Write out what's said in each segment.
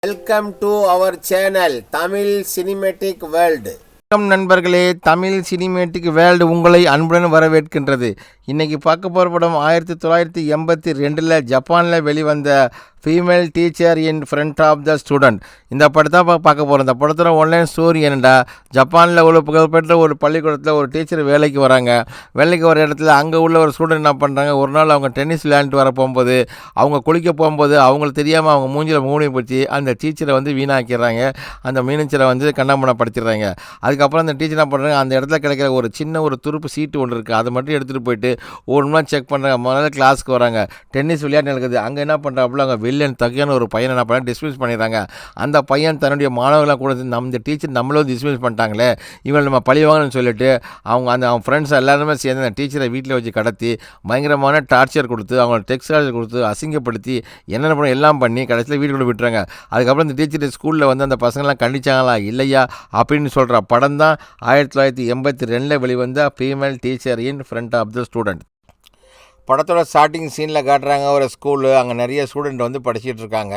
Welcome to our channel Tamil cinematic world. வணக்கம் நண்பர்களே, Tamil cinematic world உங்களை அன்புடன் வரவேற்கின்றது. இன்றைக்கி பார்க்க போகிற படம் 1982 ஜப்பானில் வெளிவந்த female teacher in front of the student. இந்த படத்தை பார்க்க போகிறோம். இந்த படத்தில் ஒன்லைன் ஸ்டோரி என்னடா, ஜப்பானில் உள்ள புகழ்பெற்ற ஒரு பள்ளிக்கூடத்தில் ஒரு டீச்சர் வேலைக்கு வராங்க. வேலைக்கு வர இடத்துல அங்கே உள்ள ஒரு ஸ்டூடெண்ட் என்ன பண்ணுறாங்க, ஒரு நாள் அவங்க டென்னிஸ் விளையாண்டுட்டு வர போகும்போது, அவங்க குளிக்க போகும்போது அவங்களுக்கு தெரியாமல் அவங்க மூஞ்சில் மூணி போச்சு அந்த டீச்சரை வீணாக்கிறாங்க. அந்த மீனச்சரை கண்ணாமூனப்படுத்திடுறாங்க. அதுக்கப்புறம் அந்த டீச்சர் என்ன பண்ணுறாங்க, அந்த இடத்துல கிடைக்கிற ஒரு சின்ன ஒரு துருப்பு சீட்டு ஒன்று இருக்குது, அதை மட்டும் எடுத்துகிட்டு போயிட்டு ஒரு மணி நேரம் செக் பண்ணுறாங்க. முதல்ல கிளாஸுக்கு வராங்க, டென்னிஸ் விளையாட்டு நடக்குது. அங்கே என்ன பண்ணுறாப்புல, அங்கே வில்லன் தகையான ஒரு பையனை என்ன பண்ண டிஸ்மிஸ் பண்ணிடுறாங்க. அந்த பையன் தன்னுடைய மாணவர்களை கூட இந்த டீச்சர் நம்மளும் டிஸ்மிஸ் பண்ணிட்டாங்களே, இவங்களை நம்ம பழிவாங்கன்னு சொல்லிட்டு அவங்க ஃப்ரெண்ட்ஸ் எல்லாருமே சேர்ந்து அந்த டீச்சரை வீட்டில் வச்சு கடத்தி பயங்கரமான டார்ச்சர் கொடுத்து, அவங்களை டெக்ஸ்ட் கொடுத்து அசிங்கப்படுத்தி என்னென்ன பண்ண எல்லாம் பண்ணி கடைசியில் வீட்டுக்குள்ளே விட்டுறாங்க. அதுக்கப்புறம் இந்த டீச்சர் ஸ்கூலில் அந்த பசங்கள்லாம் கண்டிச்சாங்களா இல்லையா அப்படின்னு சொல்கிற படம் தான் 1982 வெளிவந்த female teacher in front of the student. படத்தோட ஸ்டார்டிங் சீனில் காட்டுறாங்க ஒரு ஸ்கூலு. அங்கே நிறைய ஸ்டூடெண்ட் படிச்சுட்டு இருக்காங்க.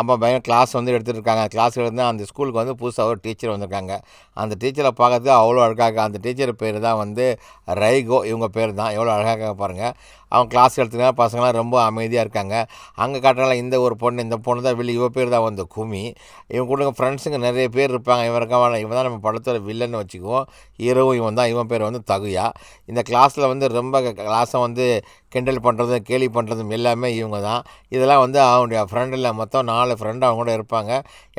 அப்போ பையன் கிளாஸ் எடுத்துகிட்டு இருக்காங்க. கிளாஸ் அந்த ஸ்கூலுக்கு புதுசாக ஒரு டீச்சர் வந்திருக்காங்க. அந்த டீச்சரை பார்க்கறதுக்கு அவ்வளோ அழகாக, அந்த டீச்சர் பேர் தான் ரைகோ, இவங்க பேர் தான். எவ்வளோ அழகாக பாருங்கள். அவங்க கிளாஸ் எடுத்துக்காங்க, பசங்களாம் ரொம்ப அமைதியாக இருக்காங்க. அங்கே காட்டுறாங்க இந்த ஒரு பொண்ணு, இந்த பொண்ணு தான் இவ பேர் தான் குமி. இவங்க கூட ஃப்ரெண்ட்ஸுங்க நிறைய பேர் இருப்பாங்க. இவன் தான் நம்ம படத்தோட வில்லன்னு வச்சுக்குவோம். ஹீரோவும் இவன் பேர் தகுயா. இந்த கிளாஸில் ரொம்ப கிளாஸை கிண்டல் பண்ணுறதும் கேலி பண்ணுறதும் எல்லாமே இவங்க தான். இதெல்லாம் அவனுடைய ஃப்ரெண்டில் மொத்தம் 4 ஃப்ரெண்டு அவங்க கூட இருப்பாங்க.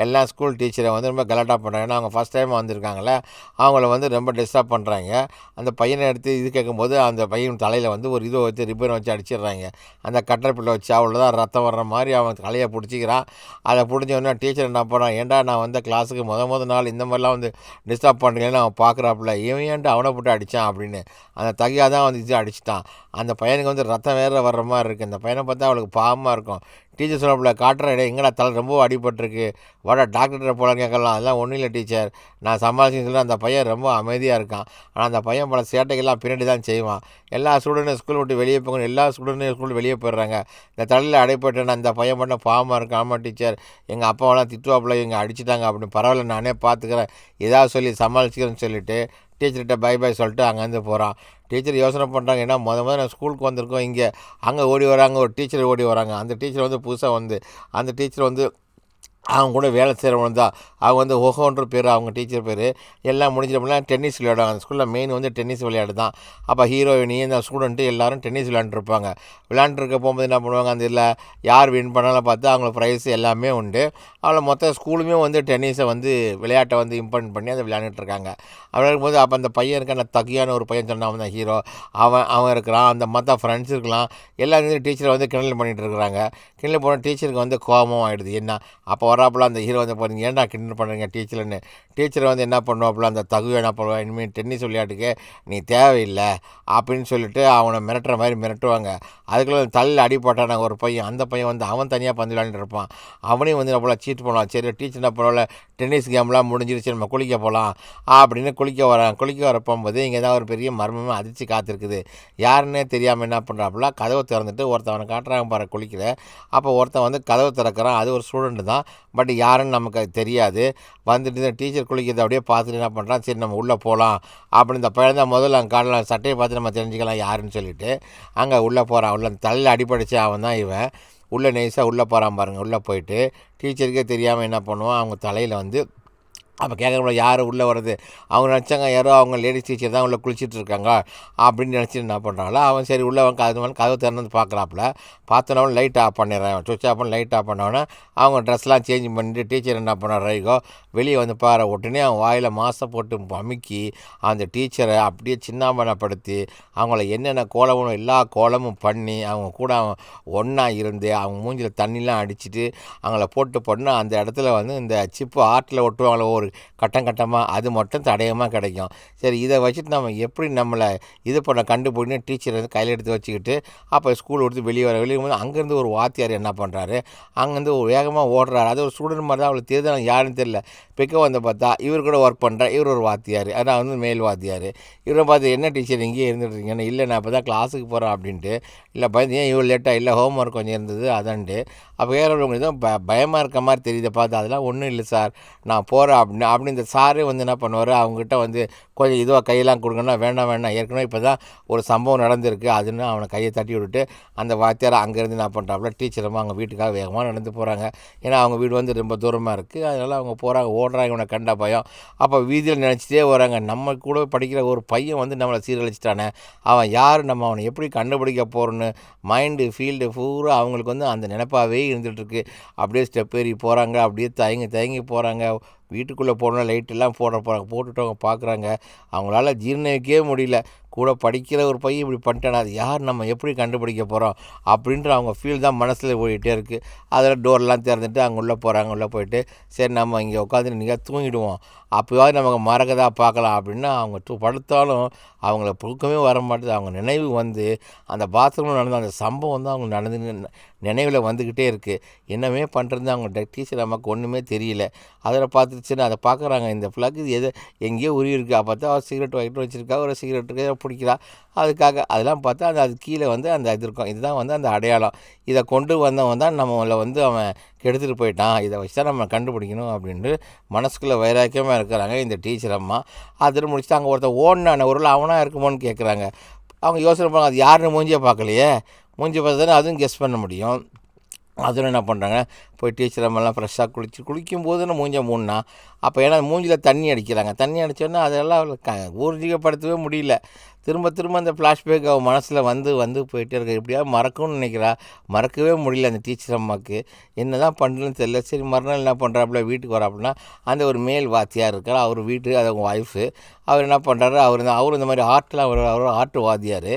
எல்லா ஸ்கூல் டீச்சரை ரொம்ப கலாட்டா பண்ணுறாங்க. ஏன்னா அவங்க ஃபஸ்ட் டைம் வந்திருக்காங்களே, அவங்கள ரொம்ப டிஸ்டர்ப் பண்ணுறாங்க. அந்த பையனை எடுத்து இது கேட்கும்போது அந்த பையன் தலையில் ஒரு இதை வச்சு ரிப்பனை வச்சு அடிச்சிடுறாங்க. அந்த கட்டர் பிள்ளை வச்சு அவ்வளோதான் ரத்தம் வர்ற மாதிரி அவன் தலையை பிடிச்சிக்கிறான். அதை பிடிச்சோன்னா டீச்சர் என்ன பண்ணுறான், ஏன்டா நான் கிளாஸுக்கு முத நாள் இந்த மாதிரிலாம் டிஸ்டர்ப் பண்ணுறீங்கன்னு அவன் பார்க்குறாப்புல, இவன் ஏன்ட்டு அவனை போட்டு அடித்தான் அப்படின்னு அந்த தகையாக தான் இது அடிச்சிட்டான். அந்த பையனுக்கு ரத்தம் வேறு வர்ற மாதிரி இருக்குது. அந்த பையனை பார்த்தா அவளுக்கு பாவமாக இருக்கும். டீச்சர் சொல்லப்பில்ல, காட்டுற இடம் எங்கடா தலை ரொம்ப அடிபட்டிருக்கு, வாடா டாக்டர்கிட்ட போகலான்னு கேட்கலாம். அதெல்லாம் ஒன்றும் இல்லை டீச்சர், நான் சமாளிச்சுன்னு சொல்லி அந்த பையன் ரொம்ப அமைதியாக இருக்கான். ஆனால் அந்த பையன் பல சேட்டைகள்லாம் பின்னாடி தான் செய்வான். எல்லா ஸ்டூடெண்ட்டும் ஸ்கூல் விட்டு வெளியே போகணும், எல்லா ஸ்டூடெண்ட்டும் ஸ்கூல் வெளியே போயிடுறாங்க. இந்த தலையில் அடைப்பட்டுன்னு அந்த பையன் பண்ண பாவமாக இருக்கான். ஆமாம் டீச்சர், எங்கள் அப்பாவெல்லாம் திட்டுவாப்பில், இவங்க அடிச்சிட்டாங்க அப்படின்னு. பரவாயில்ல, நானே பார்த்துக்கிறேன், ஏதாவது சொல்லி சமாளிச்சுக்கிறேன்னு சொல்லிவிட்டு டீச்சர்கிட்ட பை சொல்லிட்டு அங்கேருந்து போகிறான். டீச்சர் யோசனை பண்ணுறாங்க, ஏன்னா நான் ஸ்கூலுக்கு வந்திருக்கோம், இங்கே அங்கே ஓடி வராங்க, ஒரு டீச்சர் ஓடி வராங்க. அந்த டீச்சர் புதுசாக அந்த டீச்சர் அவங்க கூட வேலை செய்கிறவங்க தான். அவங்க ஓஹோன்ற பேர் அவங்க டீச்சர் பேர். எல்லாம் முடிஞ்சிட்டோம்னா டென்னிஸ் விளையாடுவாங்க. அந்த ஸ்கூலில் மெயின் டென்னிஸ் விளையாடு தான். அப்போ ஹீரோயினி இந்த ஸ்டூடெண்ட்டு எல்லோரும் டென்னிஸ் விளையாண்டுருப்பாங்க. விளையாண்டுருக்க போகும்போது என்ன பண்ணுவாங்க, அந்த இதில் யார் வின் பண்ணாலும் பார்த்து அவங்களுக்கு ப்ரைஸ் எல்லாமே உண்டு. அவளை மொத்த ஸ்கூலுமே டென்னிஸை விளையாட்டை இம்ப்ளிமெண்ட் பண்ணி அதை விளையாண்டுட்ருக்காங்க. அப்படி இருக்கும்போது அப்போ அந்த பையன் இருக்க அந்த தகையான ஒரு பையன் சொன்னான் தான் ஹீரோ, அவன் இருக்கிறான். அந்த மற்ற ஃப்ரெண்ட்ஸ் இருக்கலாம், எல்லாரும் டீச்சரை கிண்டல் பண்ணிகிட்டு இருக்கிறாங்க. கிண்டல் போன டீச்சருக்கு கோபமும் ஆகிடுது. என்ன அப்போ வராப்புல அந்த ஹீரோ பாருங்க, ஏன்டா கிண்டல் பண்ணுறீங்க டீச்சர்னு. டீச்சர் என்ன பண்ணுவாப்புல, அந்த தகுவை என்ன பண்ணுவா, இனிமேல் டென்னிஸ் விளையாட்டுக்கு நீ தேவையில்லை அப்படின்னு சொல்லிட்டு அவனை மிரட்டுற மாதிரி மிரட்டுவாங்க. அதுக்குள்ளே தலையில் அடிப்பட்டான ஒரு பையன், அந்த பையன் அவன் தனியாக பந்து விளையாண்டு இருப்பான். அவனையும் நம்மள சீட் பண்ணுவான். சரி டீச்சர் என்ன பரவாயில்ல, டென்னிஸ் கேம்லாம் முடிஞ்சிருச்சு, நம்ம குளிக்க போகலாம் அப்படின்னு குளிக்க வர போகும்போது இங்கே தான் ஒரு பெரிய மர்மமாக அதிர்ச்சி காத்திருக்குது. யாருன்னே தெரியாமல் என்ன பண்ணுறாப்புல, கதவை திறந்துட்டு ஒருத்தவனை காட்டுறாங்க பாரு குளிக்கிற. அப்போ ஒருத்தன் கதவை திறக்கிறான். அது ஒரு ஸ்டூடெண்ட்டு தான், பட் யாருன்னு நமக்கு அது தெரியாது. இந்த டீச்சர் குளிக்கிறத அப்படியே பார்த்துட்டு என்ன பண்ணுறான், சரி நம்ம உள்ளே போகலாம் அப்படின்னு இந்த பையன் தான் முதல்ல அங்கே காட்டலாம், சட்டையை பார்த்து நம்ம தெரிஞ்சுக்கலாம் யாருன்னு சொல்லிட்டு அங்கே உள்ளே போகிறான். உள்ள தலையில் அடிப்படிச்சு அவன் தான் இவன். உள்ளே நைஸாக உள்ளே போகிறான் பாருங்கள். உள்ளே போயிட்டு டீச்சருக்கே தெரியாமல் என்ன பண்ணுவான், அவங்க தலையில் அப்போ கேட்குறப்ப யார் உள்ளே வர்றது, அவங்க நினச்சாங்க யாரோ அவங்க லேடிஸ் டீச்சர் தான் உள்ளே குளிச்சுட்டு இருக்காங்க அப்படின்னு நினச்சிட்டு என்ன பண்ணுறாங்களோ அவன் சரி உள்ளே கதவு திறந்து பார்க்குறாப்புல. பார்த்தோன்னே லைட் ஆஃப் பண்ணிடுறான். சுவிட்ச் ஆஃப் பண்ணி லைட் ஆஃப் பண்ணோன்னே அவங்க ட்ரெஸ்லாம் சேஞ்ச் பண்ணிட்டு டீச்சர் என்ன பண்ணார், ரைகோ வெளியே பாரு. உடனே அவன் வாயில் மாசை போட்டு அமுக்கி அந்த டீச்சரை அப்படியே சின்னாமனப்படுத்தி அவங்கள என்னென்ன கோலமும் எல்லா கோலமும் பண்ணி அவங்க கூட அவன் ஒன்றா இருந்து அவங்க மூஞ்சில் தண்ணிலாம் அடிச்சுட்டு அவங்கள போட்டு அந்த இடத்துல இந்த சிப்பு ஆட்டில் ஒட்டுவாங்கள ஒரு ஒரு கட்டம் கட்டமாக அது மட்டும் தடயமாக கிடைக்கும். சரி, இதை வச்சுட்டு நம்ம எப்படி நம்மளை இது பண்ண கண்டுபிடின்னு டீச்சர் வந்து கையில் எடுத்து வச்சுக்கிட்டு அப்போ ஸ்கூல் விட்டு வெளியே போது அங்கேருந்து ஒரு வாத்தியார் என்ன பண்ணுறாரு, அங்கேருந்து ஒரு வேகமாக ஓடுறாரு. அது ஒரு ஸ்டூடெண்ட் மாதிரி தான், அவளுக்கு தெரியுது யாருன்னு தெரியல. பிக்க வந்து பார்த்தா இவர் கூட ஒர்க் பண்ணுற இவர் ஒரு வாத்தியார், அதான் வந்து மேல் வாத்தியார். இவரை பார்த்து என்ன டீச்சர் இங்கேயே இருந்துட்டுருக்கீங்கன்னு, இல்லை நான் இப்போ தான் கிளாஸுக்கு போகிறேன் அப்படின்ட்டு. இல்லை பயந்து ஏன் இவ்வளோ லேட்டாக, இல்லை ஹோம் ஒர்க் கொஞ்சம் இருந்தது அதான்ட்டு. அப்போ ஏறவங்க எதுவும் பயமாக இருக்க மாதிரி தெரியுதை பார்த்து, அதெல்லாம் ஒன்றும் இல்லை சார் நான் போகிறேன் அப்படின்னு இந்த சாரே வந்து என்ன பண்ணுவார், அவங்ககிட்ட வந்து கொஞ்சம் இதுவாக கையெல்லாம் கொடுங்கன்னா வேண்டாம் ஏற்கனவே இப்போ தான் ஒரு சம்பவம் நடந்திருக்கு அதுன்னு அவனை கையை தட்டி விட்டுட்டு அந்த வாத்தியாரை அங்கேருந்து என்ன பண்ணுறாப்புல டீச்சரமாக அவங்க வீட்டுக்காக வேகமாக நடந்து போகிறாங்க. ஏன்னா அவங்க வீடு வந்து ரொம்ப தூரமாக இருக்குது. அதனால் அவங்க போகிறாங்க, ஓடுறாங்க, இவனை கண்ட பயம். அப்போ வீதியில் நினச்சிட்டே வராங்க, நம்ம கூட படிக்கிற ஒரு பையன் வந்து நம்மளை சீரழிச்சிட்டானே, அவன் யார், நம்ம அவனை எப்படி கண்டுபிடிக்க போகிறோன்னு மைண்டு ஃபீல்டு பூரா அவங்களுக்கு வந்து அந்த நினைப்பாகவே இருந்துகிட்ருக்கு. அப்படியே ஸ்டெப் ஏறி போகிறாங்க, அப்படியே தயங்கி போகிறாங்க. வீட்டுக்குள்ளே போனால் லைட்டெல்லாம் போட்டுட்டு அவங்க பார்க்குறாங்க. அவங்களால ஜீர்ணிக்கவே முடியல. கூட படிக்கிற ஒரு பையன் இப்படி பண்ணிட்டானா, அது யார், நம்ம எப்படி கண்டுபிடிக்க போகிறோம் அப்படின்ற அவங்க ஃபீல் தான் மனசில் போயிட்டே இருக்குது. அதில் டோர்லாம் திறந்துட்டு அங்கே உள்ளே போகிறாங்க. உள்ளே போயிட்டு சரி நம்ம இங்கே உட்காந்து நீங்கள் தூங்கிடுவோம், அப்போயாவது நமக்கு மறக்கதா பார்க்கலாம் அப்படின்னு அவங்க படுத்தாலும் அவங்கள தூக்கமே வர மாட்டேது. அவங்க நினைவு வந்து அந்த பாத்ரூமில் நடந்த அந்த சம்பவம் தான் அவங்க நினைவில் வந்துக்கிட்டே இருக்குது. என்னமே பண்ணுறது அவங்க டீச்சர் நமக்கு ஒன்றுமே தெரியல. அதில் பார்த்துச்சுன்னு அதை பார்க்குறாங்க, இந்த ஃப்ளக் எது எங்கேயோ உருவி இருக்குது. அப்போ தான் அவர் சிகரெட் வாங்கிட்டு வச்சுருக்கா, ஒரு சிகரெட்டுக்கு பிடிக்கிறா. அதுக்காக அதெல்லாம் பார்த்தா அது கீழே வந்து அந்த இது இருக்கும். இதுதான் வந்து அந்த அடையாளம். இதை கொண்டு வந்தவன் தான் நம்மளை வந்து அவன் கெடுத்துட்டு போயிட்டான், இதை வச்சு தான் நம்ம கண்டுபிடிக்கணும் அப்படின்ட்டு மனசுக்குள்ளே வைராக்கியமாக இருக்கிறாங்க இந்த டீச்சர் அம்மா. அதில் முடிச்சுட்டு அங்கே ஒருத்தர் ஓடினான ஒரு அவனாக இருக்குமோன்னு கேட்குறாங்க. அவங்க யோசனை பண்ணாங்க, அது யாருன்னு மூஞ்சியை பார்க்கலையே, மூஞ்சி பார்த்து தானே அதுவும் கெஸ் பண்ண முடியும். அதில் என்ன பண்ணுறாங்க, போய் டீச்சர் அம்மாலாம் ஃப்ரெஷ்ஷாக குளிக்கும்போதுன்னு மூஞ்சை மூடினா, அப்போ ஏன்னா மூஞ்சியில் தண்ணி அடிக்கிறாங்க. தண்ணி அடித்தோன்னா அதெல்லாம் ஊர்ஜிகப்படுத்தவே முடியல. திரும்ப அந்த ஃப்ளாஷ்பேக் அவன் மனசில் வந்து போயிட்டே இருக்கு. எப்படியாவது மறக்கணும்னு நினைக்கிறா, மறக்கவே முடியல அந்த டீச்சர் அம்மாவுக்கு. என்ன தான் பண்ணுறதுன்னு தெரியல. சரி, மறுநாள் என்ன பண்ணுறாப்புல, வீட்டுக்கு வராப்புனா அந்த ஒரு மேல் வாத்தியார் இருக்கார், அவர் வீட்டு அது அவங்க ஒய்ஃபு. அவர் என்ன பண்ணுறாரு, அவர் இந்த மாதிரி ஆர்ட்லாம் அவர் ஆர்ட் வாத்தியார்.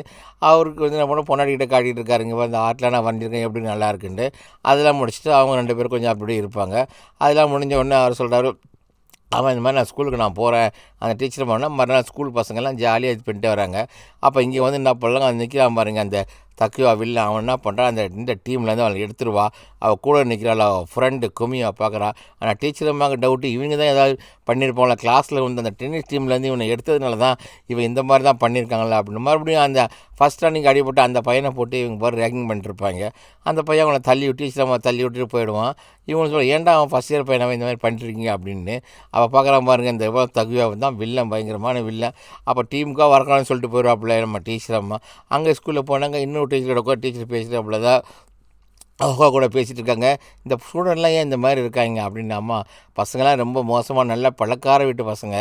அவருக்கு வந்து என்ன பண்ண பொன்னாடிக்கிட்ட காட்டிகிட்டு இருக்காருங்க, இந்த ஆர்ட்லாம் நான் வரைஞ்சிருக்கேன் எப்படி நல்லா இருக்குன்ட்டு. அதெல்லாம் முடிச்சுட்டு அவங்க 2 பேரும் கொஞ்சம் அப்படியே இருப்பாங்க. அதெல்லாம் முடிஞ்ச உடனே அவர் சொல்கிறாரு, அவன் இந்த மாதிரி நான் ஸ்கூலுக்கு நான் போகிறேன். அந்த டீச்சர் பண்ணால் மறுநாள் ஸ்கூல் பசங்கள்லாம் ஜாலியாக இது பண்ணிட்டு வராங்க. அப்போ இங்கே வந்து என்ன பண்ணலாம், அந்த நிற்கிறான் பாருங்க அந்த தக்குவா வில்ல, அவன் என்ன பண்ணுறான், இந்த டீம்லேருந்து அவளை எடுத்துருவா. அவள் கூட நிற்கிறாள், அவள் ஃப்ரெண்டு குமியை பார்க்குறான். ஆனால் டீச்சர் அம்மாவுக்கு டவுட்டு, இவங்க தான் ஏதாவது பண்ணியிருப்பாங்களா, கிளாஸில் வந்து அந்த டென்னிஸ் டீம்லேருந்து இவனை எடுத்ததுனால தான் இவன் இந்த மாதிரி தான் பண்ணியிருக்காங்களா அப்படின்னு. மறுபடியும் அந்த ஃபஸ்ட் ரன்னிங் அடிபட்டு அந்த பையனை போட்டு இவங்க பாரு ரேக்கிங் பண்ணிட்டுருப்பாங்க. அந்த பையன் அவனை டீச்சர் அம்மா தள்ளி விட்டுட்டு போயிடுவான். இவங்க சொல்ல, ஏன்டா அவன் ஃபஸ்ட் இயர் பையனை இந்த மாதிரி பண்ணிட்டுருக்கீங்க அப்படின்னு. அவள் பார்க்குறான் பாருங்க, இந்த தகுவாவை தான் வில்லன், பயங்கரமான வில்லன். அப்போ டீமுக்காக வரக்கலாம்னு சொல்லிட்டு போயிடுவாப்புல நம்ம டீச்சர் அம்மா. அங்கே ஸ்கூலில் போனாங்க, இன்னொரு டீச்சரோட டீச்சர் பேசிட்டு அவ்வளோதான் அவங்க கூட பேசிகிட்டு இருக்காங்க. இந்த ஸ்டூடெண்ட்லாம் ஏன் இந்த மாதிரி இருக்காங்க அப்படின்னு. அம்மா பசங்களாம் ரொம்ப மோசமாக நல்ல பழக்கார வீட்டு பசங்க,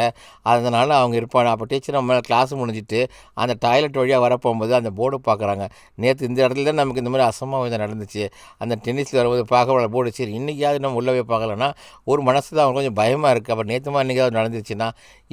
அதனால் அவங்க இருப்பாங்க. அப்போ டீச்சர் நம்ம கிளாஸ் முடிஞ்சிட்டு அந்த டாய்லெட் வழியாக வரப்போகும்போது அந்த போர்டு பார்க்குறாங்க. நேற்று இந்த இடத்துல தான் நமக்கு இந்த மாதிரி அசம்பாவிதம் நடந்துச்சு, அந்த டென்னிஸில் வரும்போது பார்க்க போர்டு. சரி, இன்றைக்கியாவது நம்ம உள்ளவே பார்க்கலன்னா ஒரு மனசில் அவங்க கொஞ்சம் பயமாக இருக்குது. அப்போ நேற்றுமா இன்றைக்காவது நடந்துச்சுன்னா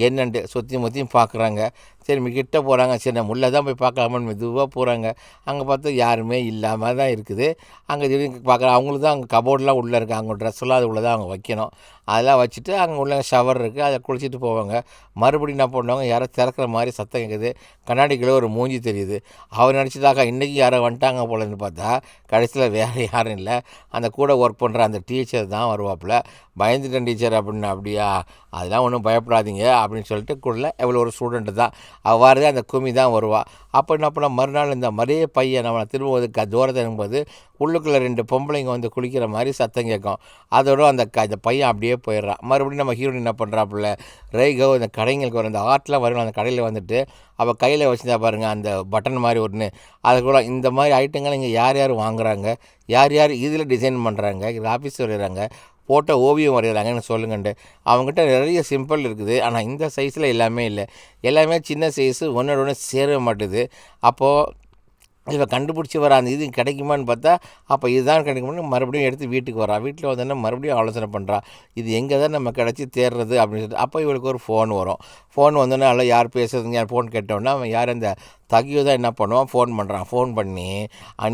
என்னன்ட்டு சுற்றியும் பார்க்குறாங்க. சரி, கிட்ட போகிறாங்க. சரி, நம்ம உள்ளே தான் போய் பார்க்கலாமான்னு மெதுவாக போகிறாங்க. அங்கே பார்த்தா யாருமே இல்லாமல் தான் இருக்குது. அங்கே திடீர்னு பார்க்குறாங்க, அவங்களுக்கு தான் அங்கே கபோர்டெலாம் உள்ளே இருக்குது, அவங்க ட்ரெஸ்ஸெல்லாம் அது உள்ளே தான் அவங்க வைக்கணும். அதெல்லாம் வச்சுட்டு அங்கே உள்ள ஷவர் இருக்குது, அதை குளிச்சுட்டு போவாங்க. மறுபடியும் என்ன பண்ணுவாங்க, யாரோ திறக்கிற மாதிரி சத்தம் கேட்குது. கண்ணாடிக்குள்ளே ஒரு மூஞ்சி தெரியுது. அவர் நினச்சிட்டாக்கா இன்றைக்கி யாரோ வந்துட்டாங்க போலன்னு பார்த்தா கடைசியில் வேறு யாரும் இல்லை, அந்த கூட ஒர்க் பண்ணுற அந்த டீச்சர் தான் வருவாப்பில். பயந்துட்டேன் டீச்சர் அப்படின்னு. அப்படியா, அதெல்லாம் ஒன்றும் பயப்படாதீங்க அப்படின்னு சொல்லிட்டு கூட எவ்வளோ ஒரு ஸ்டூடெண்ட்டு தான் அவ்வாறு தான் அந்த குமி தான் வருவாள். அப்போ என்ன பண்ணால் மறுநாள் இந்த மறைய பையன் நம்மளை திரும்ப தூரத்தை இருக்கும்போது உள்ளுக்குள்ளே 2 பொம்பளைங்க வந்து குளிக்கிற மாதிரி சத்தம் கேட்கும். அதோட அந்த பையன் அப்படியே போயிடுறான். மறுபடியும் நம்ம ஹீரோயின் என்ன பண்ணுறாப்புல, ரைகவ் அந்த கடைங்களுக்கு வர அந்த ஆர்ட்லாம் வரும், அந்த கடையில் வந்துட்டு அவள் கையில் வச்சுருந்தா பாருங்கள் அந்த பட்டன் மாதிரி ஒன்று, அது கூட இந்த மாதிரி ஐட்டங்கள் இங்கே யார் வாங்குறாங்க, யார் இதில் டிசைன் பண்ணுறாங்க, ஆஃபீஸ் வரைகிறாங்க, போட்ட ஓவியம் வரைகிறாங்கன்னு சொல்லுங்கண்டு. அவங்ககிட்ட நிறைய சிம்பிள் இருக்குது, ஆனால் இந்த சைஸில் எல்லாமே இல்லை, எல்லாமே சின்ன சைஸு, ஒன்று சேர மாட்டுது. அப்போது இவன் கண்டுபிடிச்சி வர அந்த இது கிடைக்குமான்னு பார்த்தா அப்போ இதுதான் கிடைக்குமான்னு மறுபடியும் எடுத்து வீட்டுக்கு வரா. வீட்டில் வந்தோன்னா மறுபடியும் ஆலோசனை பண்ணுறா, இது எங்கே தான் நம்ம கிடச்சி தேடுறது அப்படின்னு சொல்லிட்டு. அப்போ இவளுக்கு ஒரு ஃபோன் வரும். ஃபோன் வந்தோன்னே அதில் யார் பேசுறதுங்க, யார் ஃபோன் கேட்டோன்னா அவன் யார் அந்த தகியோ தான் என்ன பண்ணுவான், ஃபோன் பண்ணுறான். ஃபோன் பண்ணி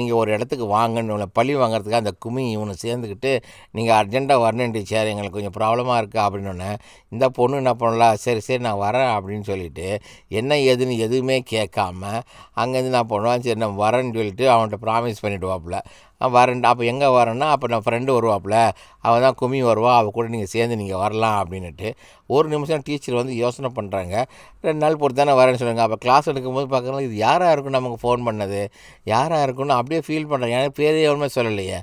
நீங்கள் ஒரு இடத்துக்கு வாங்கன்னு இவனை பழி வாங்குறதுக்காக அந்த கும்மி இவனை சேர்ந்துக்கிட்டு நீங்கள் அர்ஜென்ட்டாக வரணும் டீச்சர், எங்களுக்கு கொஞ்சம் ப்ராப்ளமாக இருக்குது அப்படின்னோடனே இந்த பொண்ணு என்ன பண்ணலாம், சரி சரி நான் வரேன் அப்படின்னு சொல்லிட்டு என்ன ஏதுன்னு எதுவுமே கேட்காம அங்கேருந்து நான் பண்ணுவான், சரி நான் வரேன்னு சொல்லிட்டு அவன்கிட்ட ப்ராமிஸ் பண்ணிவிடுவாப்புல. வரேன். அப்போ எங்கே வரேன்னா, அப்போ நான் ஃப்ரெண்டு வருவாப்புல, அவன் தான் கும்மி வருவா, அவள் கூட நீங்கள் சேர்ந்து நீங்கள் வரலாம் அப்படின்னுட்டு. ஒரு நிமிஷம் டீச்சர் வந்து யோசனை பண்ணுறாங்க. 2 நாள் பொறுத்து தானே வரேன்னு சொல்லுவாங்க. அப்போ கிளாஸ் எடுக்கும்போது பார்க்குறோம், இது யாராக இருக்கும் நமக்கு ஃபோன் பண்ணது, யாராக இருக்குன்னு அப்படியே ஃபீல் பண்ணுறேன். எனக்கு பேரே எவனுமே சொல்லலையே.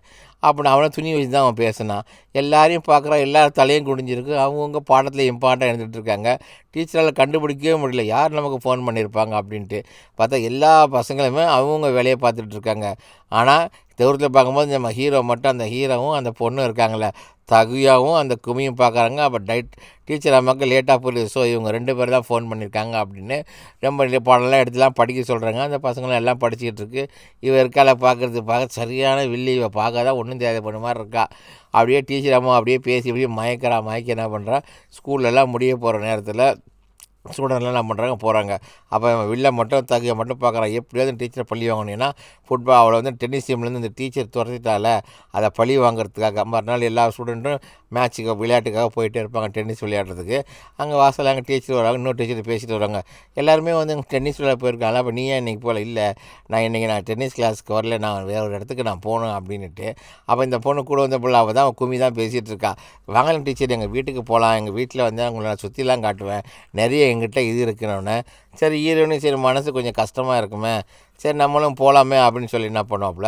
அப்போ நான் அவனை துணி வச்சு தான் அவன் பேசினான். எல்லாரையும் பார்க்குறான், எல்லாரும் தலையும் குடிஞ்சிருக்கு, அவங்கவுங்க பாடத்தில் இம்பார்ட்டாக எழுந்துட்டு இருக்காங்க. டீச்சரால் கண்டுபிடிக்கவே முடியல யார் நமக்கு ஃபோன் பண்ணியிருப்பாங்க அப்படின்ட்டு. பார்த்தா எல்லா பசங்களுமே அவங்கவுங்க வேலையை பார்த்துட்டு இருக்காங்க. ஆனால் தூரத்தில் பார்க்கும்போது நம்ம ஹீரோ மட்டும், அந்த ஹீரோவும் அந்த பொண்ணும் இருக்காங்களே, தகுயாவும் அந்த குமியும் பார்க்குறாங்க. அப்போ டீச்சர் அம்மாவுக்கு லேட்டாக புரியுது, ஸோ இவங்க 2 பேர் தான் ஃபோன் பண்ணியிருக்காங்க அப்படின்னு ரொம்ப பாடலாம் எடுத்துலாம் படிக்க சொல்கிறாங்க. அந்த பசங்களும் எல்லாம் படிச்சுக்கிட்டு இருக்கு. இவ இருக்கால பார்க்க சரியான வில்லி, இவ பார்க்க தான் ஒன்றும் தேவை பண்ண மாதிரி இருக்கா. அப்படியே டீச்சர் அம்மா அப்படியே பேசி அப்படியே மயக்கி என்ன பண்ணுறா, ஸ்கூல்லலாம் முடிய போகிற நேரத்தில் ஸ்டூடெண்ட்லாம் என்ன பண்ணுறாங்க, போகிறாங்க. அப்போ வில்ல மட்டும் தகியை மட்டும் பார்க்குறான், எப்படியாவது டீச்சரை பழி வாங்கணுன்னா ஃபுட்பால் அவளை வந்து டென்னிஸ் டீம்லேருந்து இந்த டீச்சர் துரத்திட்டால, அதை பழி வாங்குறதுக்காக மறுநாள் எல்லா ஸ்டூடெண்ட்டும் மேட்ச்சுக்கு விளையாட்டுக்காக போயிட்டே இருப்பாங்க, டென்னிஸ் விளையாடுறதுக்கு. அங்கே வாசல் அங்கே டீச்சர் வராங்க, இன்னொரு டீச்சர் பேசிட்டு வராங்க. எல்லாருமே வந்து டென்னிஸ் விளையாட போயிருக்காங்க. அப்போ நீ ஏன் இன்றைக்கி போகல? இல்லை நான் டென்னிஸ் கிளாஸுக்கு வரல, நான் வேறு ஒரு இடத்துக்கு நான் போகணும் அப்படின்ட்டு. அப்போ இந்த பொண்ணு கூட வந்த பிள்ளை அவள் தான் கும்மி தான் பேசிகிட்டு இருக்கா. வாங்கலாம் டீச்சர், எங்கள் வீட்டுக்கு போகலாம், எங்கள் வீட்டில் வந்து அவங்கள நான் சுற்றிலாம் காட்டுவேன், நிறைய எங்கிட்ட இது இருக்குன்னு. சரி ஹீரோனு சரி மனசு கொஞ்சம் கஷ்டமாக இருக்குமே, சரி நம்மளும் போகலாமே அப்படின்னு சொல்லி என்ன பண்ணுவாப்புல,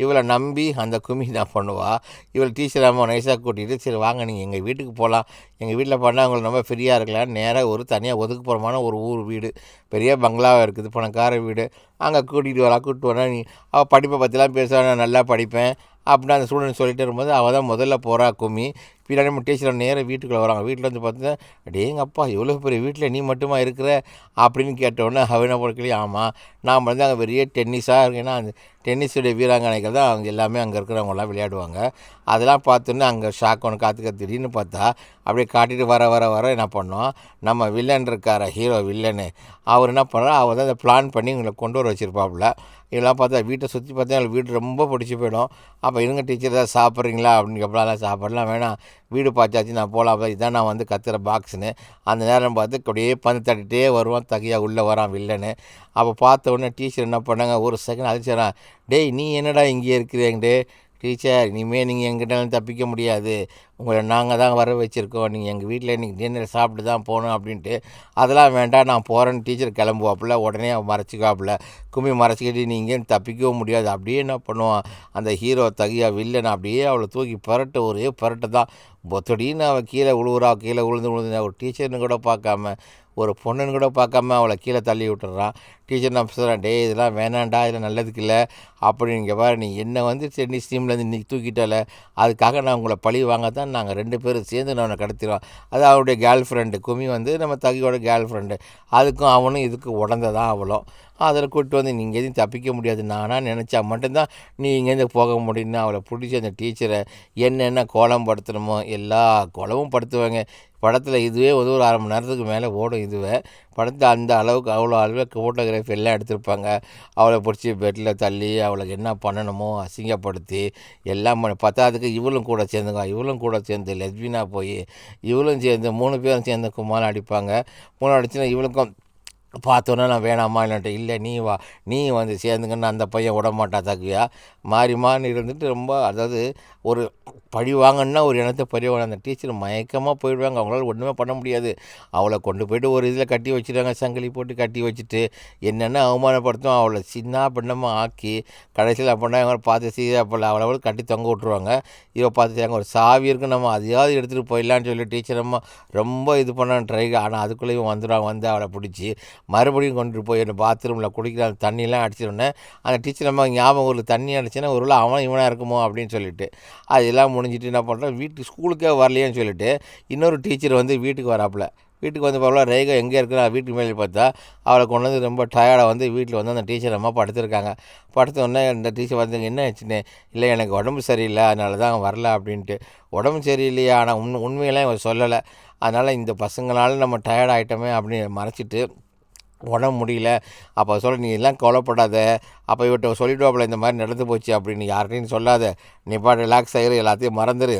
இவளை நம்பி அந்த கும்மி என்ன பண்ணுவா, இவளை டீச்சர் அம்மா நைஸாக கூட்டிகிட்டு சரி வாங்க நீங்கள் எங்கள் வீட்டுக்கு போகலாம், எங்கள் வீட்டில் பண்ணால் அவங்களுக்கு ரொம்ப ஃப்ரீயாக இருக்கலாம், நேராக ஒரு தனியாக ஒதுக்குப்புறமான ஒரு ஊர் வீடு, பெரிய பங்களாவாக இருக்குது, பணக்கார வீடு, அங்கே கூட்டிகிட்டு வரா நீ அவள் படிப்பை பற்றிலாம் பேசுவா, நான் நல்லா படிப்பேன் அப்படின்னு அந்த ஸ்டூடெண்ட் சொல்லிட்டு இருக்கும்போது அவள் தான் முதல்ல போகிறா கும்மி. பின்னாடி நம்ம டீச்சரை நேராக வீட்டுக்குள்ளே வராங்க. வீட்டில் வந்து பார்த்தா அடேங்கப்பா எவ்வளோ பெரிய வீட்டில் நீ மட்டுமா இருக்கிற அப்படின்னு கேட்டவுடனே அவன் என்ன பண்ணி, ஆமாம் நான் வந்து அங்கே பெரிய டென்னிஸாக இருக்கேன்னா அந்த டென்னிஸுடைய வீராங்கனைகள் தான் அவங்க எல்லாமே அங்கே இருக்கிறவங்களாம் விளையாடுவாங்க. அதெல்லாம் பார்த்தோன்னே அங்கே ஷாக் ஒன்று காத்துக்க. திடீர்னு பார்த்தா அப்படியே காட்டிட்டு வர என்ன பண்ணோம், நம்ம வில்லன் இருக்கார ஹீரோ வில்லனு, அவர் என்ன பண்ணுறா, அவர் தான் அதை பிளான் பண்ணி எங்களை கொண்டு வர வச்சுருப்பாப்புல. இதெல்லாம் பார்த்தா வீட்டை சுற்றி பார்த்தா எங்களுக்கு வீடு ரொம்ப பிடிச்சி போயிடும். அப்போ இருங்க டீச்சர் ஏதாவது சாப்பிட்றீங்களா அப்படின்னு எப்படாலாம் சாப்பாடலாம் வேணாம், வீடு பார்த்தாச்சு நான் போகலாம், இதான் நான் வந்து கத்துற பாக்ஸுன்னு. அந்த நேரம் பார்த்து அப்படியே பந்து தட்டிகிட்டே வருவான், தகையா உள்ளே வரான் வில்லனு. அப்போ பார்த்த உடனே டீச்சர் என்ன பண்ணாங்க, ஒரு செகண்ட் அழிச்சிடறான், டேய் நீ என்னடா இங்கே இருக்கிறீங்கடே டீச்சர், இனிமேல் நீங்கள் எங்கிட்டாலும் தப்பிக்க முடியாது, உங்களை நாங்கள் தான் வர வச்சுருக்கோம், நீங்கள் எங்கள் வீட்டில் இன்றைக்கி டின்னர் சாப்பிட்டு தான் போகணும் அப்படின்ட்டு. அதெல்லாம் வேண்டாம் நான் போகிறேன்னு டீச்சர் கிளம்புவாப்புல. உடனே அவன் மறைச்சிக்காப்புல, கும்மி மறைச்சிக்கிட்டு நீ இங்கேயும் தப்பிக்கவும் முடியாது. அப்படியே என்ன பண்ணுவான் அந்த ஹீரோ தகியா வில்லன், அப்படியே அவளை தூக்கி ஒரே பரட்டு தான் பொத்தடின்னு அவள் கீழே விழுந்து ஒரு டீச்சர்னு கூட பார்க்காம, ஒரு பொண்ணுன்னு கூட பார்க்காம அவளை கீழே தள்ளி விட்டுறான். டீச்சர் நான் சொல்கிறேன், டே இதெல்லாம் வேணாண்டா, இதெல்லாம் நல்லதுக்கு இல்லை அப்படின்னு. இங்கே பாரு, நீ என்னை வந்து டென்னிஸ் டீம்லேருந்து இன்றைக்கி தூக்கிட்டால, அதுக்காக நான் உங்களை பழி வாங்க தான் நாங்கள் 2 பேரும் சேர்ந்து நான் அவனை கடத்திடுவோம். அது அவனுடைய கேர்ள் ஃப்ரெண்டு கும்மி வந்து நம்ம தகியோட கேர்ள் ஃப்ரெண்டு, அதுக்கும் அவனும் இதுக்கு உடந்ததான் அவளும். அதில் கூப்பிட்டு வந்து நீங்கள் எதுவும் தப்பிக்க முடியாது, நானாக நினச்சா மட்டும்தான் நீ இங்கேருந்து போக முடியும்னு அவளை பிடிச்சி அந்த டீச்சரை என்னென்ன கோலம் படுத்தணுமோ எல்லா கோலமும் படுத்துவாங்க. படத்தில் இதுவே ஒரு 1/2 மணி நேரத்துக்கு மேலே ஓடும். இதுவே படத்தில் அந்த அளவுக்கு அவ்வளோ ஃபோட்டோகிராஃபி எல்லாம் எடுத்திருப்பாங்க. அவளை பிடிச்சி பெட்டில் தள்ளி அவளுக்கு என்ன பண்ணணுமோ அசிங்கப்படுத்தி எல்லாம் பத்தாததுக்கு இவளும் கூட சேர்ந்து லெஸ்பினா போய் இவளும் சேர்ந்து 3 பேரும் சேர்ந்து கும்மாலம் அடிப்பாங்க. அடிச்சுன்னா இவளுக்கும் பார்த்தோன்னே நான் வேணாமா இல்லைன்ட்டு, இல்லை நீ வந்து சேர்ந்துங்கன்னு அந்த பையன் விடமாட்டா தகுவியா மாறிமான்னு இருந்துட்டு ரொம்ப, அதாவது ஒரு பழி வாங்கன்னா ஒரு இடத்த பழிவாங்க. அந்த டீச்சர் மயக்கமாக போயிடுவாங்க, அவங்களால ஒன்றுமே பண்ண முடியாது. அவளை கொண்டு போய்ட்டு ஒரு இதில் கட்டி வச்சுருவாங்க, சங்கிலி போட்டு கட்டி வச்சுட்டு என்னென்ன அவமானப்படுத்தும், அவளை சின்ன பின்னமாக ஆக்கி கடைசியில் அப்படின்னா அவங்க பார்த்து சீதாப்பில் அவளை கட்டி தொங்க விட்ருவாங்க. இவ பார்த்துட்டாங்க ஒரு சாவி இருக்குது, நம்ம அதையாவது எடுத்துகிட்டு போயிடலான்னு சொல்லி டீச்சர் அம்மா ரொம்ப இது பண்ண ட்ரை. ஆனால் அதுக்குள்ளேயும் வந்துடுவாங்க, வந்து அவளை பிடிச்சி மறுபடியும் கொண்டு போய் அந்த பாத்ரூமில் குடிக்கிற அந்த தண்ணியெலாம் அடிச்சிடனே அந்த டீச்சர் அம்மா ஞாபகம் ஒரு தண்ணி அடிச்சுன்னா ஒரு அவன் இவனாக இருக்குமோ அப்படின்னு சொல்லிட்டு அதெல்லாம் முடிஞ்சிட்டு என்ன பண்ணுறேன், ஸ்கூலுக்கே வரலையேன்னு சொல்லிட்டு இன்னொரு டீச்சர் வந்து வீட்டுக்கு வராப்புல. வீட்டுக்கு வந்து பார்க்கலாம், ரேகா எங்கே இருக்குன்னா வீட்டுக்கு மேலே பார்த்தா அவளை கொண்டு வந்து ரொம்ப டயர்டாக வந்து வீட்டில் வந்து அந்த டீச்சர் அம்மா படுத்துருக்காங்க. படுத்தோடனே இந்த டீச்சர் வந்து என்ன ஆச்சுன்னு, இல்லை எனக்கு உடம்பு சரியில்லை அதனால தான் வரல அப்படின்ட்டு. உடம்பு சரியில்லையா, ஆனால் உண்மையெல்லாம் இவன் சொல்லலை, அதனால் இந்த பசங்களால் நம்ம டயர்ட் ஆகிட்டோமே அப்படின்னு மறைச்சிட்டு உடம்பு முடியல. அப்போ சொல்ல, நீ எல்லாம் கவலைப்படாத, அப்போ இவர்கிட்ட சொல்லிவிடுவாப்புல, இந்த மாதிரி நடந்து போச்சு அப்படின்னு யார்கிட்டையும் சொல்லாத, நீ பாட்டு ரிலாக்ஸ் ஆகிரு, எல்லாத்தையும் மறந்துடு,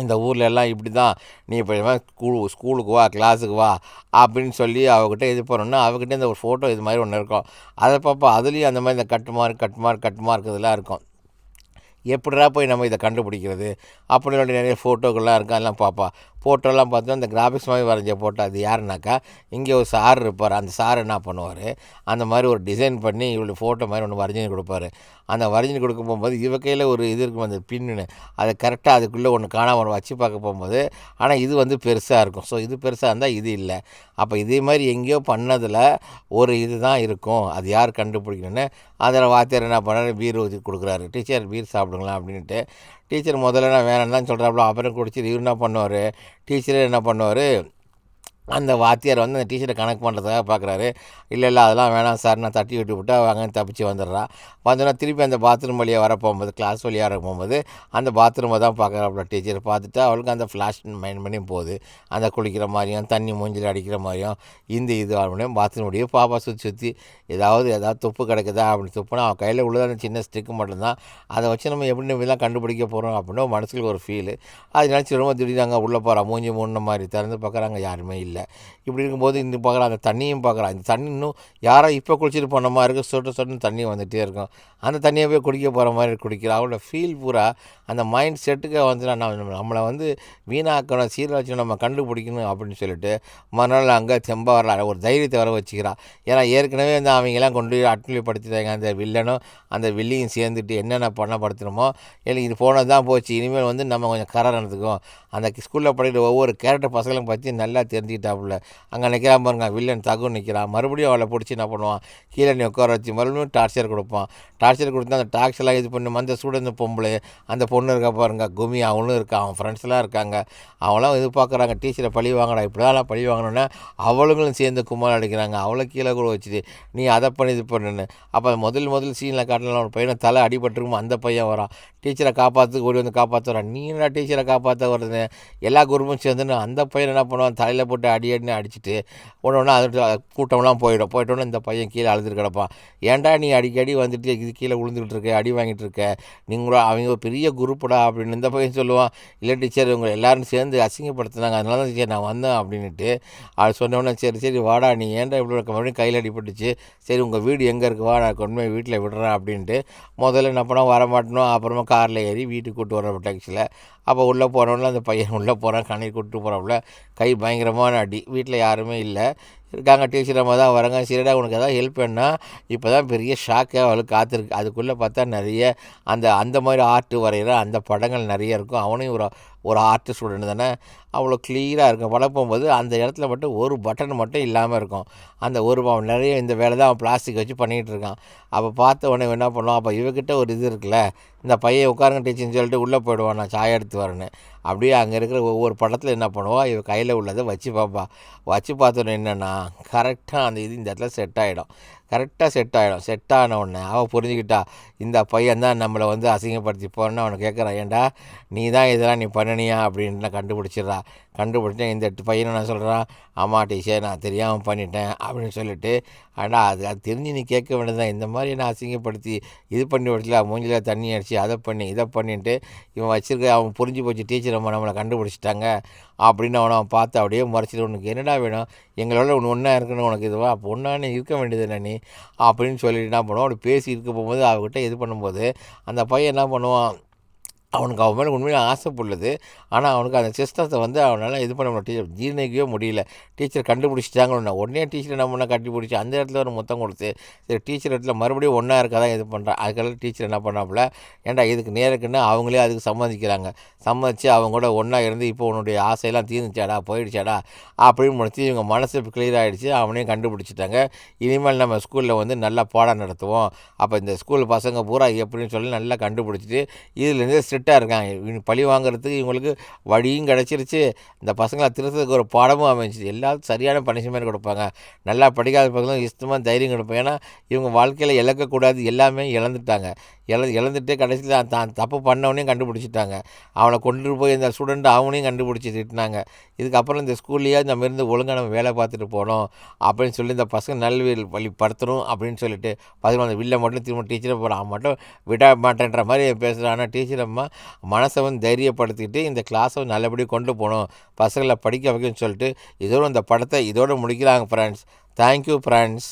இந்த ஊரில் எல்லாம் இப்படி தான், நீ இப்போ ஸ்கூலுக்கு வா, கிளாஸுக்கு வா அப்படின்னு சொல்லி அவகிட்ட இது பண்ணணுன்னா, அவகிட்ட இந்த ஒரு ஃபோட்டோ இது மாதிரி ஒன்று இருக்கும். அதை பார்ப்போம். அதுலேயும் அந்த மாதிரி இந்த கட்டுமா இருக்கிறதுலாம் இருக்கும். எப்படிடா போய் நம்ம இதை கண்டுபிடிக்கிறது அப்படின்னு நிறைய ஃபோட்டோக்கள்லாம் இருக்கும். அதெல்லாம் பார்ப்பா. ஃபோட்டோலாம் பார்த்தோம், இந்த கிராஃபிக்ஸ் மாதிரி வரைஞ்ச ஃபோட்டோ. அது யாருனாக்கா, இங்கே ஒரு சார் இருப்பார். அந்த சார் என்ன பண்ணுவார், அந்த மாதிரி ஒரு டிசைன் பண்ணி இவ்வளோ ஃபோட்டோ மாதிரி ஒன்று வரைஞ்சின்னு கொடுப்பாரு. அந்த வரைஞ்சின்னு கொடுக்க போகும்போது இவ கையில் ஒரு இது இருக்கும், அந்த பின்னு, அதை கரெக்டாக அதுக்குள்ளே ஒன்று காணாமல் ஒன்று வச்சு பார்க்க போகும்போது, ஆனால் இது வந்து பெருசாக இருக்கும். ஸோ இது பெருசாக இருந்தால் இது இல்லை. அப்போ இதே மாதிரி எங்கேயோ பண்ணதில் ஒரு இது தான் இருக்கும். அது யார் கண்டுபிடிக்கணுன்னு அதில் வாத்தியார் என்ன பண்ணார், பீர் ஊற்றி கொடுக்குறாரு. டீச்சர் பீர் சாப்பிடுங்களா அப்படின்ட்டு. டீச்சர் முதல்ல நான் வேணான்னு தான் சொல்கிறாப்புல. அப்புறம் குடிச்சிட்டு இவர் என்ன பண்ணுவார், டீச்சரே என்ன பண்ணுவார், அந்த வாத்தியார் வந்து அந்த டீச்சரை கணக்கு பண்ணுறதுக்காக பார்க்குறாரு. இல்லை அதெல்லாம் வேணாம் சார், நான் தட்டி விட்டு விட்டு அங்கே தப்பிச்சு வந்துடுறா. வந்தோன்னா திருப்பி அந்த பாத்ரூம் வழியாக வர போகும்போது, கிளாஸ் வழியாக வர போகும்போது அந்த பாத்ரூமை தான் பார்க்குறாப்புல டீச்சர். பார்த்துட்டு அவளுக்கு அந்த ஃப்ளாஷ் மைண்ட் பண்ணி போகுது. அந்த குளிக்கிற மாதிரியும் தண்ணி மூஞ்சில் அடிக்கிற மாதிரியும் இது ஆகணும். பாத்ரூமுடைய பாப்பா சுற்றி ஏதாவது துப்பு கிடக்குதா அப்படின்னு துப்புனா அவன் கையில் உள்ளது அந்த சின்ன ஸ்டிக்கு மட்டும்தான். அதை வச்சு நம்ம எப்படி இப்படிலாம் கண்டுபிடிக்க போகிறோம் அப்படின்னு மனசுக்கு ஒரு ஃபீலு. அது நினச்சி ரொம்ப திடீர்னு அங்கே உள்ளே போகிறா. மூஞ்சி மூணு மாதிரி திறந்து பார்க்குறாங்க, யாருமே இல்லை. இப்படி இருக்கும்போது இந்த பார்க்குறான், அந்த தண்ணியும் பார்க்குறான். இந்த தண்ணி இன்னும் யாரோ இப்போ குளிச்சுட்டு போன மாதிரி இருக்குது. சொட்டுன்னு தண்ணி வந்துகிட்டே இருக்கும். அந்த தண்ணியை போய் குடிக்க போகிற மாதிரி குடிக்கிறா. அவளோட ஃபீல் பூரா அந்த மைண்ட் செட்டுக்கு வந்து நம்மளை வந்து வீணாக்கணும், சீரழிச்சணும், நம்ம கண்டுபிடிக்கணும் அப்படின்னு சொல்லிட்டு மறுநாள் அங்கே தெம்பா வரல, ஒரு தைரியத்தை வர வச்சுக்கிறான். ஏன்னா ஏற்கனவே வந்து அவங்கெல்லாம் கொண்டு போய் அட்டுழிப்படுத்திட்டாங்க. அந்த வில்லனும் அந்த வில்லியும் சேர்ந்துட்டு என்னென்ன பண்ணப்படுத்தணுமோ இல்லை, இது போனது தான் போச்சு, இனிமேல் வந்து நம்ம கொஞ்சம் கரை நடந்துக்கும். அந்த ஸ்கூலில் படிக்கிற ஒவ்வொரு கேரக்டர் பசங்களும் பற்றி நல்லா தெரிஞ்சுக்கிட்டாப்புல. அங்கே நிற்கிறான் பாருங்க, வில்லன் தகு நிற்கிறான். மறுபடியும் அவளை பிடிச்சி என்ன பண்ணுவான், கீழே நீ உட்கார வச்சு மறுபடியும் டார்ச்சர் கொடுப்பான். டார்ச்சர் கொடுத்து அந்த டாக்ஸ்லாம் இது பண்ணி அந்த ஸ்டூடெண்ட் பொம்பளை, அந்த பொண்ணு இருக்கா பாருங்க குமி, அவனும் இருக்கான், அவன் ஃப்ரெண்ட்ஸ்லாம் இருக்காங்க. அவங்களாம் இது பார்க்குறாங்க, டீச்சரை பழி வாங்கடா, இப்படிதான் பழி வாங்கணுன்னா அவளுங்களும் சேர்ந்து கும்மால் அடிக்கிறாங்க. அவளை கீழே கூட வச்சுட்டு நீ அதை பண்ணி இது பண்ணுன்னு. அப்போ முதல் சீனில் காட்டலாம், ஒரு பையனை தலை அடிபட்டுருக்கும், அந்த பையன் வரான், டீச்சரை காப்பாற்று ஓடி வந்து காப்பாற்றுறான். நீ என்ன டீச்சரை காப்பாற்ற வருது, எல்லா குரூப்பும் சேர்ந்துன்னு அந்த பையன் என்ன பண்ணுவான், தலையில் போட்டு அடின்னு அடிச்சுட்டு ஒன்று அது கூட்டம்லாம் போயிட்டோன்னே இந்த பையன் கீழே அழுதுட்டு கிடப்பான். ஏன்டா நீ அடிக்கடி வந்துட்டு இது கீழே விழுந்துக்கிட்டு இருக்க, அடி வாங்கிட்டு இருக்க, நீங்களும் அவங்க ஒரு பெரிய குரூப்புடா அப்படின்னு இந்த பையன் சொல்லுவான். இல்லை டீச்சர், இவங்க எல்லோரும் சேர்ந்து அசிங்கப்படுத்துனாங்க, அதனால தான் டீச்சர் நான் வந்தேன் அப்படின்ட்டு. அது சொன்னோன்னே சரி வாடா, நீ ஏன்டா இப்படி இருக்க, மறுபடியும் கையில் அடிபட்டுச்சு, சரி உங்கள் வீடு எங்கே இருக்குது, வா நான் கொண்டு போய் வீட்டில் விடுறேன் அப்படின்ட்டு. முதல்ல என்ன பண்ணால் வரமாட்டணும், அப்புறமா காரில் ஏறி வீட்டுக்கு கூப்பிட்டு வர டாக்ஸியில். அப்போ உள்ளே போனோடனே அந்த பையன் உள்ளே போகிறான், கண்ணீர் கூப்பிட்டு போகிறாப்புல. கை பயங்கரமான அடி. வீட்டில் யாருமே இல்லை, இருக்காங்க, டீச்சர் அம்மா தான் வராங்க. சரிடா உனக்கு எதாவது ஹெல்ப் பண்ணால் இப்போ தான் பெரிய ஷாக்காக அவளுக்கு காத்திருக்கு. அதுக்குள்ளே பார்த்தா நிறைய அந்த மாதிரி ஆர்ட் வரைகிற அந்த படங்கள் நிறைய இருக்கும். அவனையும் ஒரு ஆர்ட் ஸ்டூடெண்ட் தானே, அவ்வளோ கிளியராக இருக்கும். படம் போகும்போது அந்த இடத்துல மட்டும் ஒரு பட்டன் மட்டும் இல்லாமல் இருக்கும். அந்த அவன் நிறைய இந்த வேலை தான் அவன் பிளாஸ்டிக் வச்சு பண்ணிகிட்டு இருக்கான். அப்போ பார்த்த உடனே என்ன பண்ணுவான், அப்போ இவகிட்ட ஒரு இது இருக்குல்ல, இந்த பையன் உட்காருங்க டீச்சர்னு சொல்லிட்டு உள்ளே போயிடுவான், நான் சாய எடுத்து வரேன்னு. அப்படியே அங்கே இருக்கிற ஒவ்வொரு படத்தில் என்ன பண்ணுவான், இவன் கையில் உள்ளதை வச்சு பார்ப்பா. வச்சு பார்த்தோன்னே என்னென்னா கரெக்டாக அந்த இந்த இடத்துல செட் ஆகிடும். செட் ஆன உடனே அவள் புரிஞ்சுக்கிட்டா, இந்த பையன் தான் நம்மளை வந்து அசிங்கப்படுத்தி போகிறேன்னு அவனை கேட்குறான். ஏன்டா நீ தான் இதெல்லாம் நீ பண்ணினியா அப்படின்னு கண்டுபிடிச்சிட்றா. கண்டுபிடிச்சேன் இந்த பையனை நான் சொல்கிறான், ஆமாம் டீச்சர் நான் தெரியாமல் பண்ணிட்டேன் அப்படின்னு சொல்லிட்டு. ஆனால் அது தெரிஞ்சு நீ கேட்க வேண்டியதான், இந்த மாதிரி நான் அசிங்கப்படுத்தி இது பண்ணி விடல, மூஞ்சில் தண்ணி அடித்து இதை பண்ணிட்டு இவன் வச்சுருக்க, அவன் புரிஞ்சு போச்சு டீச்சர் அம்மா நம்மளை கண்டுபிடிச்சிட்டாங்க அப்படின்னு அவன் பார்த்து அப்படியே முறைச்சிட்டு, உனக்கு என்னடா வேணும், எங்களோட ஒன்றா இருக்கணும், உனக்கு இதுவா, அப்போ ஒன்றானே இருக்க வேண்டியது நீ அப்படின்னு சொல்லிட்டு என்ன பண்ணுவான். அப்படி பேசி இருக்க போகும்போது அவகிட்ட இது பண்ணும்போது அந்த பையன் என்ன பண்ணுவான், அவனுக்கு அவன் மேலே உண்மையிலே ஆசைப்படுது. ஆனால் அவனுக்கு அந்த சிஸ்டத்தை வந்து அவனால் இது பண்ண முடியல, டீச்சர் ஜீர்ணிக்கவே முடியல. டீச்சர் கண்டுபிடிச்சிட்டாங்கன்னு உடனே டீச்சரை நம்ம ஒன்றா கண்டுபிடிச்சி அந்த இடத்துல ஒரு முத்தம் கொடுத்து, சரி டீச்சர் இடத்துல மறுபடியும் ஒன்றா இருக்கதான் இது பண்ணுறான். அதுக்கெல்லாம் டீச்சர் என்ன பண்ணாப்புல, ஏன்டா இதுக்கு நேருக்குன்னு அவங்களே அதுக்கு சம்மதிச்சு அவங்க கூட ஒன்றா இருந்து இப்போ உன்னுடைய ஆசையெல்லாம் தீர்ந்துச்சாடா, போயிடுச்சாடா அப்படின்னு முடிச்சு இவங்க மனசு கிளியர் ஆகிடுச்சு. அவனையும் கண்டுபிடிச்சிட்டாங்க. இனிமேல் நம்ம ஸ்கூலில் வந்து நல்லா பாடம் நடத்துவோம், அப்போ இந்த ஸ்கூல் பசங்க பூரா எப்படின்னு சொல்லி நல்லா கண்டுபிடிச்சிட்டு இதுலேருந்து மினிட்டாக இருக்காங்க. பழி வாங்குறதுக்கு இவங்களுக்கு வழியும் கிடச்சிருச்சு, இந்த பசங்களை திருத்தத்துக்கு ஒரு பாடமும் அமைஞ்சிச்சு. எல்லாரும் சரியான பனிஷ்மெண்ட் கொடுப்பாங்க. நல்லா படிக்காத பசங்களும் இஷ்டமாக தைரியம் கொடுப்பாங்க. ஏன்னா இவங்க வாழ்க்கையில் இழக்கக்கூடாது எல்லாமே இழந்துட்டாங்க. இழந்துட்டு கடைசியில் தான் தப்பு பண்ணவனையும் கண்டுபிடிச்சிட்டாங்க. அவனை கொண்டுட்டு போய் இந்த ஸ்டூடெண்ட் அவனையும் கண்டுபிடிச்சி திட்டினாங்க. இதுக்கப்புறம் இந்த ஸ்கூல்லையே நம்ம இருந்து ஒழுங்காக நம்ம வேலை பார்த்துட்டு போனோம் அப்படின்னு சொல்லி இந்த பசங்க வழிப்படுத்தணும் அப்படின்னு சொல்லிட்டு பசங்க அந்த வில்லை மட்டும் திரும்ப டீச்சரை போகிறான். அவன் மட்டும் விட மாட்டேன்ற மாதிரி பேசுகிறான். ஆனால் டீச்சர் அம்மா மனசை தைரியப்படுத்திக்கிட்டு இந்த கிளாஸை நல்லபடியாக கொண்டு போகணும், பசங்களை படிக்க வைக்கணும்னு சொல்லிட்டு இதோட இந்த படத்தை இதோடு முடிக்கிறாங்க ஃப்ரெண்ட்ஸ். Thank you friends.